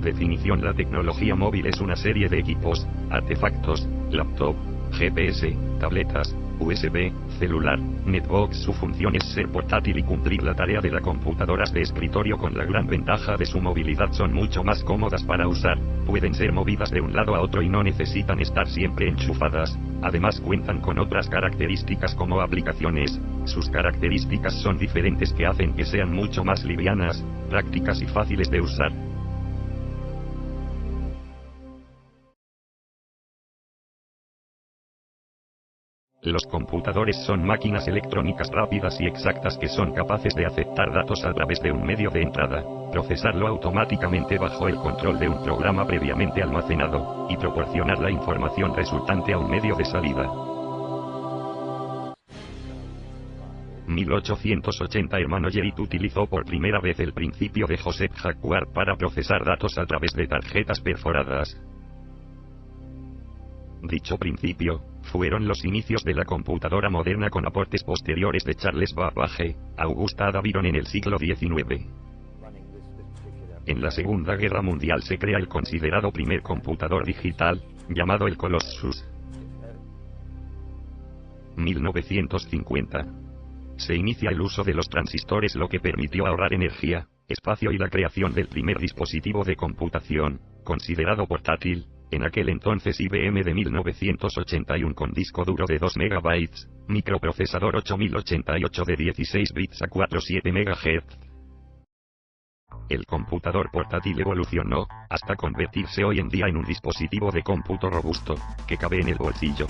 Definición: la tecnología móvil es una serie de equipos, artefactos, laptop, GPS, tabletas, USB, celular, netbox. Su función es ser portátil y cumplir la tarea de las computadoras de escritorio, con la gran ventaja de su movilidad. Son mucho más cómodas para usar, pueden ser movidas de un lado a otro y no necesitan estar siempre enchufadas. Además cuentan con otras características como aplicaciones. Sus características son diferentes que hacen que sean mucho más livianas, prácticas y fáciles de usar. Los computadores son máquinas electrónicas rápidas y exactas que son capaces de aceptar datos a través de un medio de entrada, procesarlo automáticamente bajo el control de un programa previamente almacenado, y proporcionar la información resultante a un medio de salida. 1880 Hermano Gerrit utilizó por primera vez el principio de Joseph Jacquard para procesar datos a través de tarjetas perforadas. Dicho principio fueron los inicios de la computadora moderna, con aportes posteriores de Charles Babbage, Augusta Ada Byron en el siglo XIX. En la Segunda Guerra Mundial se crea el considerado primer computador digital, llamado el Colossus. 1950. Se inicia el uso de los transistores, lo que permitió ahorrar energía, espacio y la creación del primer dispositivo de computación, considerado portátil, en aquel entonces IBM de 1981, con disco duro de 2 MB, microprocesador 8088 de 16 bits a 47 MHz. El computador portátil evolucionó, hasta convertirse hoy en día en un dispositivo de cómputo robusto, que cabe en el bolsillo.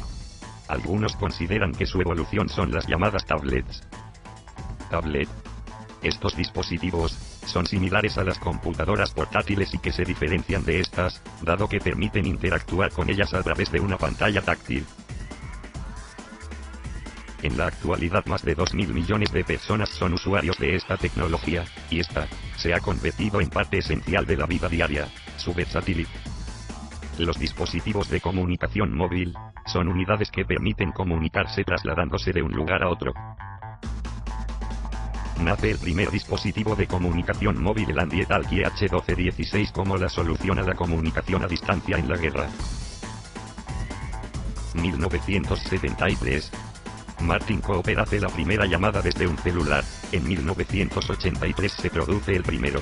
Algunos consideran que su evolución son las llamadas tablets. Tablet. Estos dispositivos son similares a las computadoras portátiles y que se diferencian de estas, dado que permiten interactuar con ellas a través de una pantalla táctil. En la actualidad más de 2.000 millones de personas son usuarios de esta tecnología, y esta se ha convertido en parte esencial de la vida diaria. Su versatilidad. Los dispositivos de comunicación móvil son unidades que permiten comunicarse trasladándose de un lugar a otro. Nace el primer dispositivo de comunicación móvil, el Alcatel H1216, como la solución a la comunicación a distancia en la guerra. 1973. Martin Cooper hace la primera llamada desde un celular. En 1983 se produce el primero.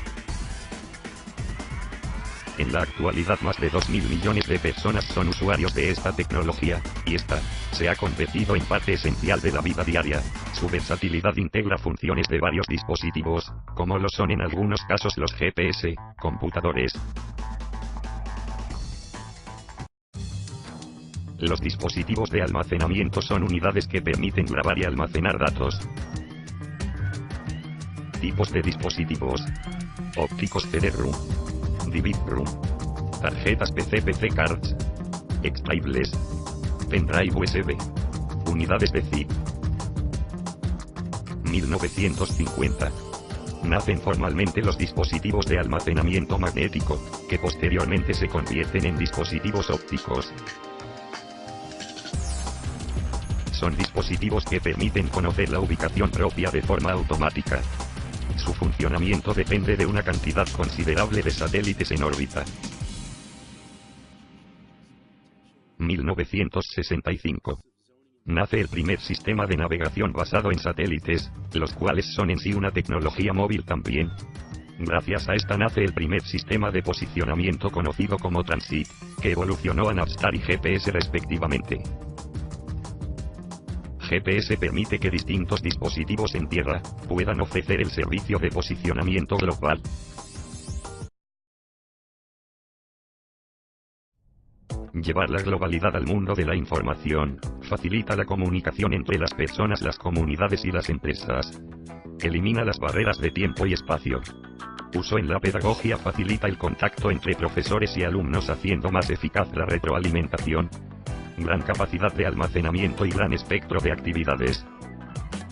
En la actualidad más de 2.000 millones de personas son usuarios de esta tecnología, y esta se ha convertido en parte esencial de la vida diaria. Su versatilidad integra funciones de varios dispositivos, como lo son en algunos casos los GPS, computadores. Los dispositivos de almacenamiento son unidades que permiten grabar y almacenar datos. Tipos de dispositivos: ópticos CD-ROM, DVD-ROM, tarjetas PC cards, extraíbles, pendrive USB, unidades de zip. 1950. Nacen formalmente los dispositivos de almacenamiento magnético, que posteriormente se convierten en dispositivos ópticos. Son dispositivos que permiten conocer la ubicación propia de forma automática. Su funcionamiento depende de una cantidad considerable de satélites en órbita. 1965. Nace el primer sistema de navegación basado en satélites, los cuales son en sí una tecnología móvil también. Gracias a esta nace el primer sistema de posicionamiento conocido como Transit, que evolucionó a Navstar y GPS respectivamente. GPS permite que distintos dispositivos en tierra puedan ofrecer el servicio de posicionamiento global. Llevar la globalidad al mundo de la información facilita la comunicación entre las personas, las comunidades y las empresas. Elimina las barreras de tiempo y espacio. Uso en la pedagogía: facilita el contacto entre profesores y alumnos, haciendo más eficaz la retroalimentación. Gran capacidad de almacenamiento y gran espectro de actividades.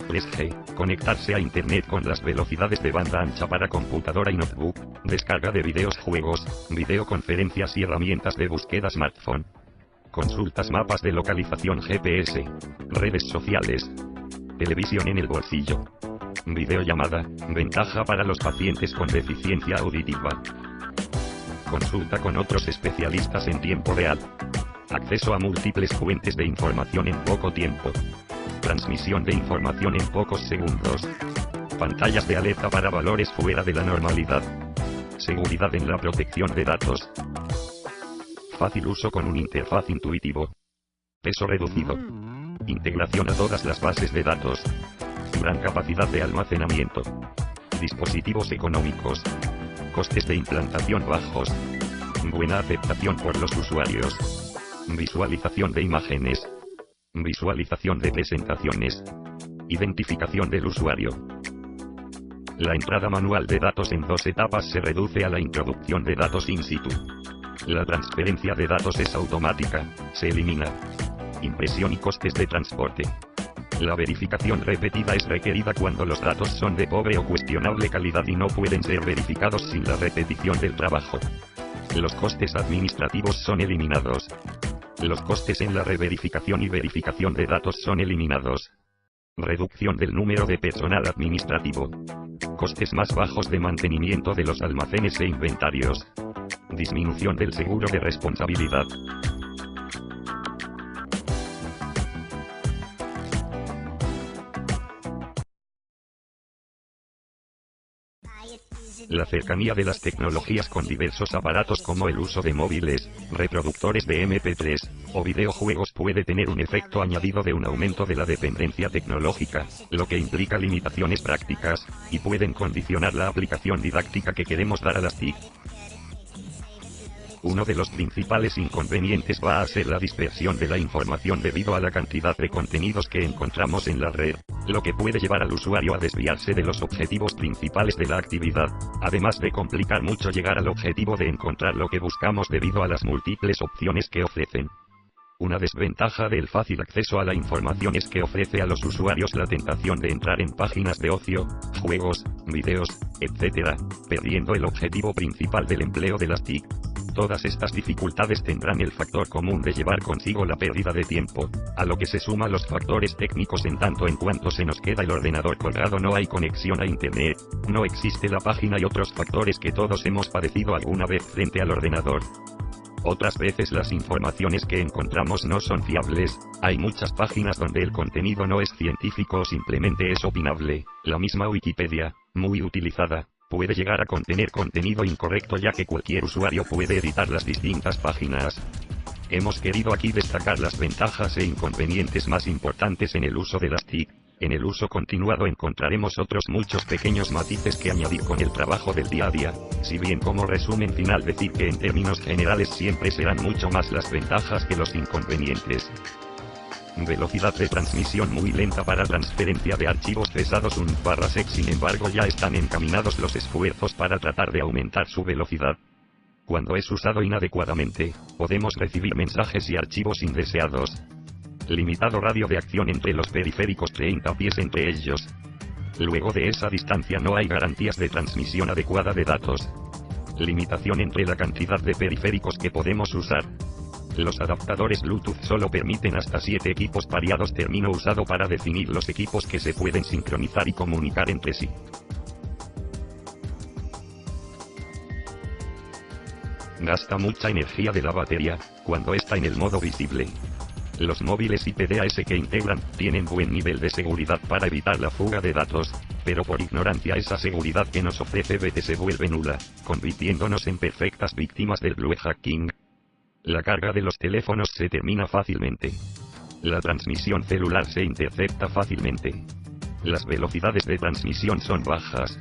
3G, conectarse a Internet con las velocidades de banda ancha para computadora y notebook, descarga de videos, juegos, videoconferencias y herramientas de búsqueda smartphone. Consultas, mapas de localización GPS, redes sociales, televisión en el bolsillo. Videollamada, ventaja para los pacientes con deficiencia auditiva. Consulta con otros especialistas en tiempo real. Acceso a múltiples fuentes de información en poco tiempo. Transmisión de información en pocos segundos. Pantallas de alerta para valores fuera de la normalidad. Seguridad en la protección de datos. Fácil uso con un interfaz intuitivo. Peso reducido. Integración a todas las bases de datos. Gran capacidad de almacenamiento. Dispositivos económicos. Costes de implantación bajos. Buena aceptación por los usuarios. Visualización de imágenes. Visualización de presentaciones. Identificación del usuario. La entrada manual de datos en 2 etapas se reduce a la introducción de datos in situ. La transferencia de datos es automática, se elimina. Impresión y costes de transporte. La verificación repetida es requerida cuando los datos son de pobre o cuestionable calidad y no pueden ser verificados sin la repetición del trabajo. Los costes administrativos son eliminados. Los costes en la reverificación y verificación de datos son eliminados. Reducción del número de personal administrativo. Costes más bajos de mantenimiento de los almacenes e inventarios. Disminución del seguro de responsabilidad. La cercanía de las tecnologías con diversos aparatos como el uso de móviles, reproductores de MP3, o videojuegos puede tener un efecto añadido de un aumento de la dependencia tecnológica, lo que implica limitaciones prácticas, y pueden condicionar la aplicación didáctica que queremos dar a las TIC. Uno de los principales inconvenientes va a ser la dispersión de la información debido a la cantidad de contenidos que encontramos en la red, lo que puede llevar al usuario a desviarse de los objetivos principales de la actividad, además de complicar mucho llegar al objetivo de encontrar lo que buscamos debido a las múltiples opciones que ofrecen. Una desventaja del fácil acceso a la información es que ofrece a los usuarios la tentación de entrar en páginas de ocio, juegos, videos, etc., perdiendo el objetivo principal del empleo de las TIC. Todas estas dificultades tendrán el factor común de llevar consigo la pérdida de tiempo, a lo que se suman los factores técnicos en tanto en cuanto se nos queda el ordenador colgado, no hay conexión a internet, no existe la página y otros factores que todos hemos padecido alguna vez frente al ordenador. Otras veces las informaciones que encontramos no son fiables, hay muchas páginas donde el contenido no es científico o simplemente es opinable. La misma Wikipedia, muy utilizada, puede llegar a contener contenido incorrecto ya que cualquier usuario puede editar las distintas páginas. Hemos querido aquí destacar las ventajas e inconvenientes más importantes en el uso de las TIC. En el uso continuado encontraremos otros muchos pequeños matices que añadir con el trabajo del día a día, si bien como resumen final decir que en términos generales siempre serán mucho más las ventajas que los inconvenientes. Velocidad de transmisión muy lenta para transferencia de archivos pesados 1/sec. Sin embargo ya están encaminados los esfuerzos para tratar de aumentar su velocidad. Cuando es usado inadecuadamente, podemos recibir mensajes y archivos indeseados. Limitado radio de acción entre los periféricos, 30 pies entre ellos. Luego de esa distancia no hay garantías de transmisión adecuada de datos. Limitación entre la cantidad de periféricos que podemos usar. Los adaptadores Bluetooth solo permiten hasta 7 equipos pareados, término usado para definir los equipos que se pueden sincronizar y comunicar entre sí. Gasta mucha energía de la batería, cuando está en el modo visible. Los móviles IPDAS que integran, tienen buen nivel de seguridad para evitar la fuga de datos, pero por ignorancia esa seguridad que nos ofrece BT se vuelve nula, convirtiéndonos en perfectas víctimas del blue hacking. La carga de los teléfonos se termina fácilmente. La transmisión celular se intercepta fácilmente. Las velocidades de transmisión son bajas.